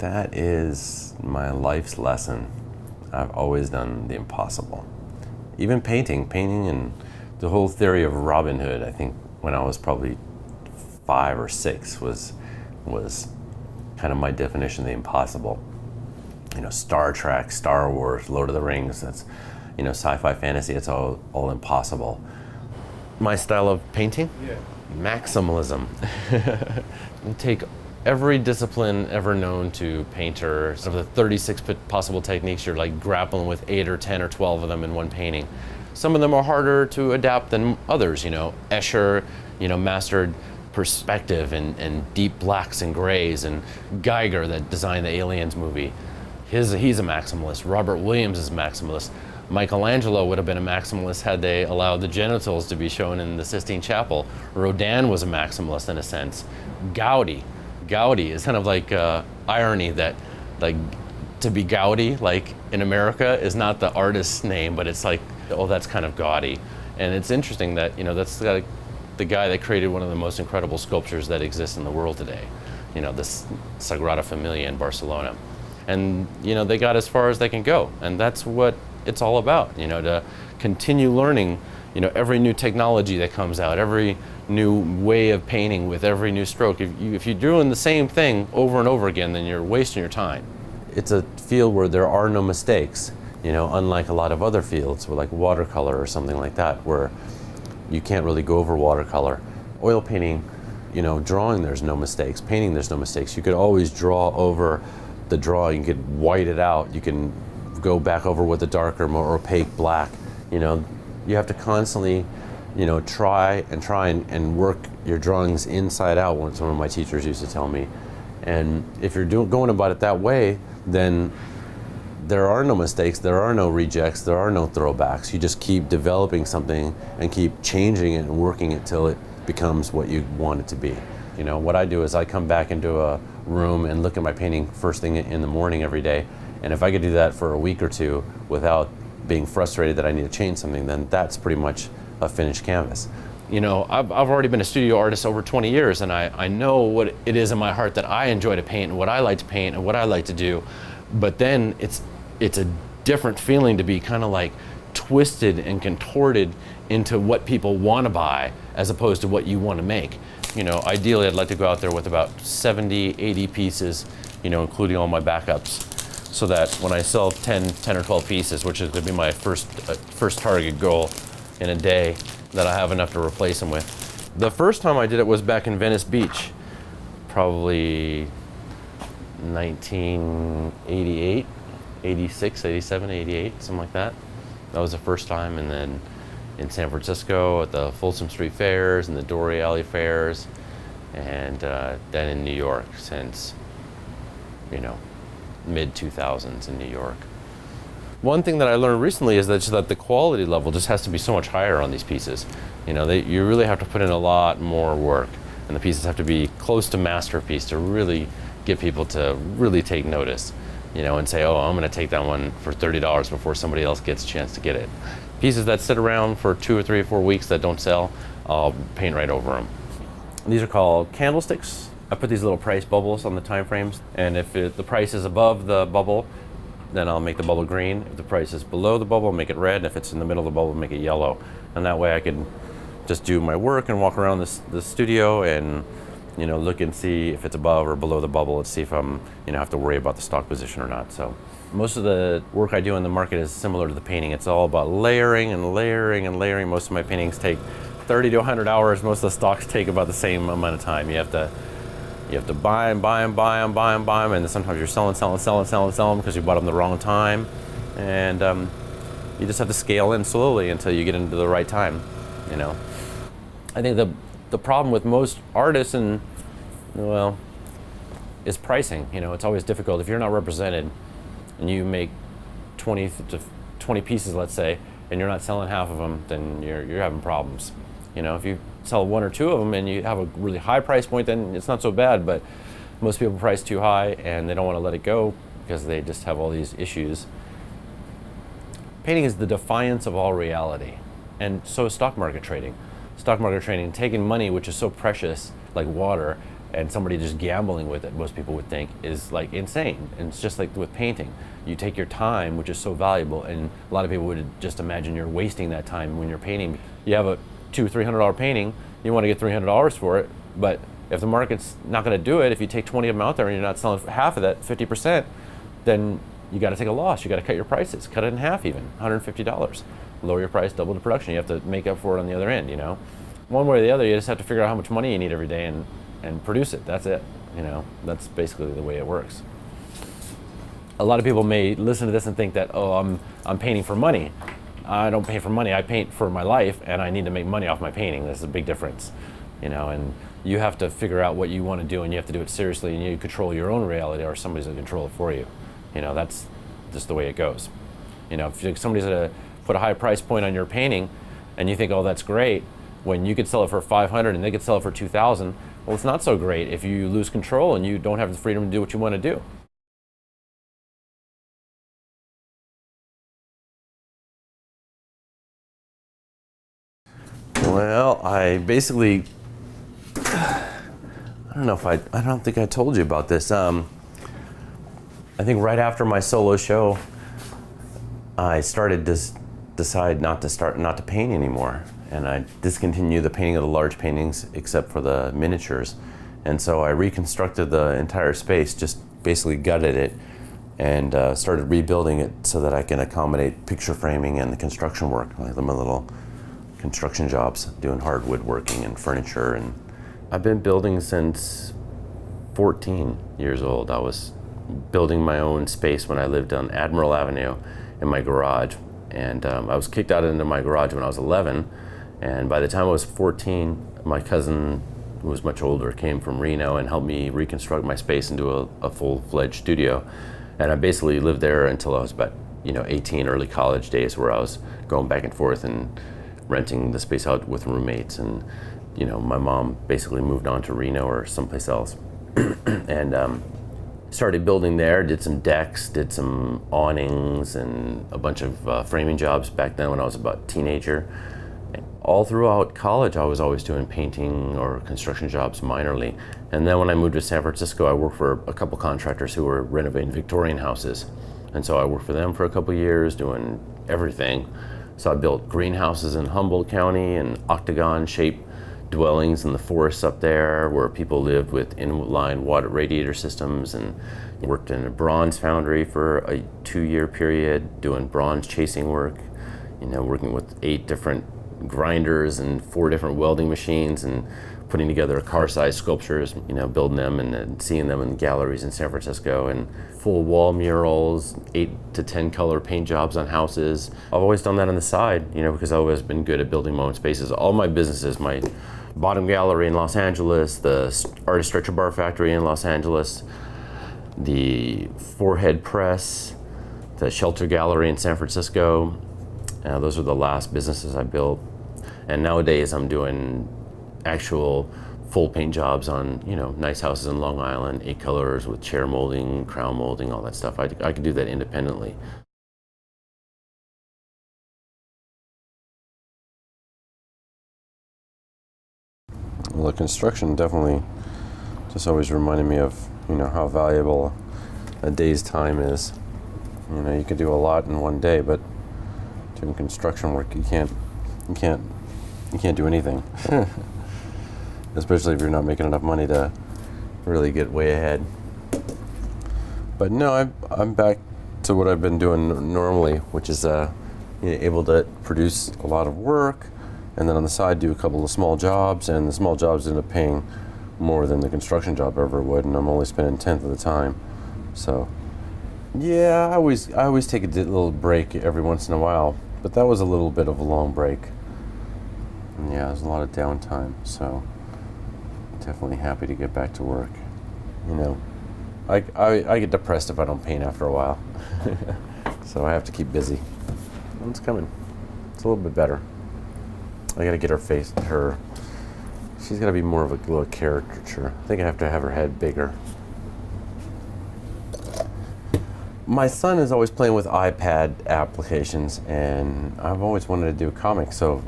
That is my life's lesson. I've always done the impossible. Even painting and the whole theory of Robin Hood, I think when I was probably 5 or 6 was kind of my definition of the impossible. Star Trek, Star Wars, Lord of the Rings, that's, sci-fi fantasy, it's all impossible. My style of painting? Yeah. Maximalism. You take every discipline ever known to painters. Of the 36 possible techniques, you're like grappling with 8 or 10 or 12 of them in one painting. Some of them are harder to adapt than others. Escher, mastered perspective and deep blacks and grays, and Geiger that designed the Aliens movie. He's a maximalist. Robert Williams is a maximalist. Michelangelo would have been a maximalist had they allowed the genitals to be shown in the Sistine Chapel. Rodin was a maximalist in a sense. Gaudi is kind of like irony that, like, to be Gaudi, like in America, is not the artist's name, but it's like, oh, that's kind of gaudy. And it's interesting that, that's like the guy that created one of the most incredible sculptures that exists in the world today. This Sagrada Familia in Barcelona. And, they got as far as they can go. And that's what it's all about, to continue learning, every new technology that comes out, every new way of painting with every new stroke. If you're doing the same thing over and over again, then you're wasting your time. It's a field where there are no mistakes, unlike a lot of other fields, like watercolor or something like that, where you can't really go over watercolor. Oil painting, drawing, there's no mistakes. Painting, there's no mistakes. You could always draw over the drawing. You could white it out. You can go back over with a darker, more opaque black. You have to constantly, try and work your drawings inside out, what some of my teachers used to tell me. And if you're going about it that way, then there are no mistakes, there are no rejects, there are no throwbacks. You just keep developing something and keep changing it and working it till it becomes what you want it to be. What I do is I come back into a room and look at my painting first thing in the morning every day. And if I could do that for a week or two without being frustrated that I need to change something, then that's pretty much a finished canvas. I've already been a studio artist over 20 years, and I know what it is in my heart that I enjoy to paint and what I like to paint and what I like to do. But then it's a different feeling to be kind of like twisted and contorted into what people want to buy as opposed to what you want to make. Ideally I'd like to go out there with about 70, 80 pieces, including all my backups, so that when I sell 10 or 12 pieces, which is going to be my first target goal in a day, that I have enough to replace them with. The first time I did it was back in Venice Beach, probably 1988, 86, 87, 88, something like that. That was the first time. And then in San Francisco at the Folsom Street Fairs and the Dory Alley Fairs, and then in New York since, mid-2000s in New York. One thing that I learned recently is that the quality level just has to be so much higher on these pieces. You really have to put in a lot more work, and the pieces have to be close to masterpiece to really get people to really take notice, and say, oh, I'm going to take that one for $30 before somebody else gets a chance to get it. Pieces that sit around for 2 or 3 or 4 weeks that don't sell, I'll paint right over them. These are called candlesticks. I put these little price bubbles on the time frames, and if the price is above the bubble, then I'll make the bubble green. If the price is below the bubble, make it red. And if it's in the middle of the bubble, make it yellow. And that way I can just do my work and walk around the studio and look and see if it's above or below the bubble, and see if I'm have to worry about the stock position or not. So most of the work I do in the market is similar to the painting. It's all about layering and layering and layering. Most of my paintings take 30 to 100 hours. Most of the stocks take about the same amount of time. You have to buy them, and sometimes you're selling because you bought them the wrong time, and you just have to scale in slowly until you get into the right time. I think the problem with most artists is pricing. It's always difficult if you're not represented, and you make 20 pieces, let's say, and you're not selling half of them, then you're having problems. If you sell 1 or 2 of them and you have a really high price point, then it's not so bad. But most people price too high and they don't want to let it go because they just have all these issues. Painting is the defiance of all reality, and so is stock market trading. Stock market trading, taking money, which is so precious, like water, and somebody just gambling with it, most people would think, is like insane. And it's just like with painting. You take your time, which is so valuable, and a lot of people would just imagine you're wasting that time when you're painting. You have a $200-300 painting, you want to get $300 for it, but if the market's not going to do it, if you take 20 of them out there and you're not selling half of that, 50%, then you got to take a loss. You got to cut your prices, cut it in half even, $150. Lower your price, double the production. You have to make up for it on the other end, you know? One way or the other, you just have to figure out how much money you need every day and produce it. That's it, you know? That's basically the way it works. A lot of people may listen to this and think that, oh, I'm painting for money. I don't paint for money, I paint for my life, and I need to make money off my painting. There's a big difference, you know, and you have to figure out what you want to do, and you have to do it seriously, and you control your own reality, or somebody's going to control it for you. You know, that's just the way it goes. You know, if somebody's going to put a high price point on your painting, and you think, oh, that's great, when you could sell it for $500 and they could sell it for $2,000, well, it's not so great if you lose control and you don't have the freedom to do what you want to do. Well, I basically, I don't think I told you about this. I think right after my solo show, I started to decide not to paint anymore. And I discontinued the painting of the large paintings except for the miniatures. And so I reconstructed the entire space, just basically gutted it, and started rebuilding it so that I can accommodate picture framing and the construction work, like my little construction jobs, doing hard woodworking and furniture. And I've been building since 14 years old. I was building my own space when I lived on Admiral Avenue in my garage. And I was kicked out into my garage when I was 11. And by the time I was 14, my cousin, who was much older, came from Reno and helped me reconstruct my space into a full-fledged studio. And I basically lived there until I was about, 18, early college days, where I was going back and forth and renting the space out with roommates. And, my mom basically moved on to Reno or someplace else. And started building there, did some decks, did some awnings, and a bunch of framing jobs back then when I was about a teenager. All throughout college, I was always doing painting or construction jobs minorly. And then when I moved to San Francisco, I worked for a couple contractors who were renovating Victorian houses. And so I worked for them for a couple years doing everything. So I built greenhouses in Humboldt County and octagon-shaped dwellings in the forests up there where people lived with inline water radiator systems, and worked in a bronze foundry for a 2-year period doing bronze chasing work, working with 8 different grinders and 4 different welding machines and putting together car-sized sculptures, building them and then seeing them in galleries in San Francisco, and full wall murals, 8 to 10 color paint jobs on houses. I've always done that on the side, because I've always been good at building my own spaces. All my businesses, my Bottom Gallery in Los Angeles, the Artist Stretcher Bar Factory in Los Angeles, the Forehead Press, the Shelter Gallery in San Francisco. Those are the last businesses I built. And nowadays I'm doing actual full paint jobs on, nice houses in Long Island, 8 colors with chair molding, crown molding, all that stuff. I can do that independently. Well, the construction definitely just always reminded me of, how valuable a day's time is. You could do a lot in one day, but doing construction work, you can't do anything. Especially if you're not making enough money to really get way ahead. But no, I'm back to what I've been doing normally, which is able to produce a lot of work, and then on the side do a couple of small jobs, and the small jobs end up paying more than the construction job ever would, and I'm only spending 1/10 of the time. So yeah, I always take a little break every once in a while, but that was a little bit of a long break. And yeah, there's a lot of downtime, so definitely happy to get back to work. I get depressed if I don't paint after a while. So I have to keep busy. It's coming. It's a little bit better. I gotta get she's gotta be more of a little caricature. I think I have to have her head bigger. My son is always playing with iPad applications, and I've always wanted to do comics, so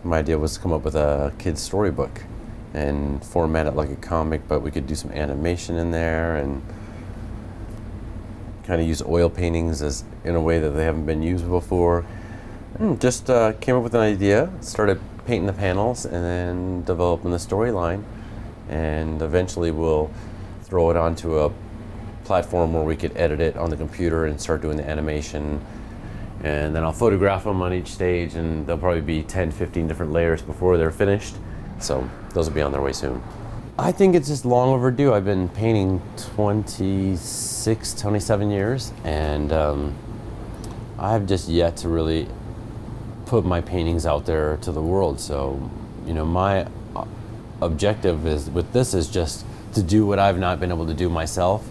my idea was to come up with a kid's storybook. and format it like a comic, but we could do some animation in there and kind of use oil paintings as in a way that they haven't been used before. And just came up with an idea, started painting the panels, and then developing the storyline, and eventually we'll throw it onto a platform where we could edit it on the computer and start doing the animation. And then I'll photograph them on each stage, and there'll probably be 10, 15 different layers before they're finished. So those will be on their way soon. I think it's just long overdue. I've been painting 26, 27 years, and I've just yet to really put my paintings out there to the world. So, you know, my objective is with this is just to do what I've not been able to do myself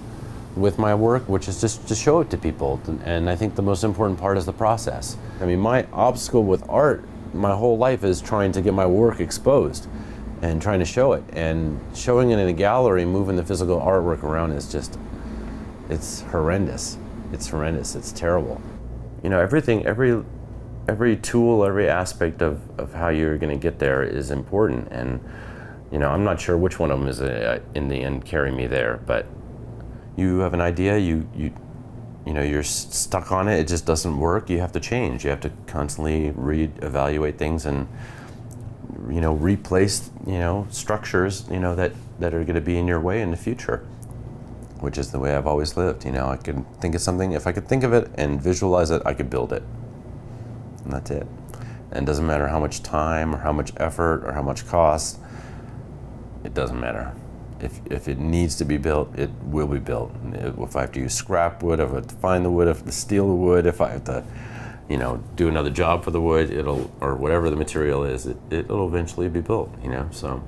with my work, which is just to show it to people. And I think the most important part is the process. I mean, my obstacle with art my whole life is trying to get my work exposed and trying to show it. And showing it in a gallery, moving the physical artwork around is just, it's horrendous. It's horrendous. It's terrible. You know, everything, every tool, every aspect of how you're going to get there is important. And, you know, I'm not sure which one of them is in the end carry me there, but you have an idea, you know, you're stuck on it, it just doesn't work, you have to change. You have to constantly reevaluate things and, you know, replace, you know, structures, you know, that are going to be in your way in the future, which is the way I've always lived. You know, I could think of something, if I could think of it and visualize it, I could build it. And that's it. And it doesn't matter how much time or how much effort or how much cost, it doesn't matter. If it needs to be built, it will be built. If I have to use scrap wood, if I have to find the wood, if I have to steal the wood, if I have to, you know, do another job for the wood, or whatever the material is, it'll eventually be built, you know, so.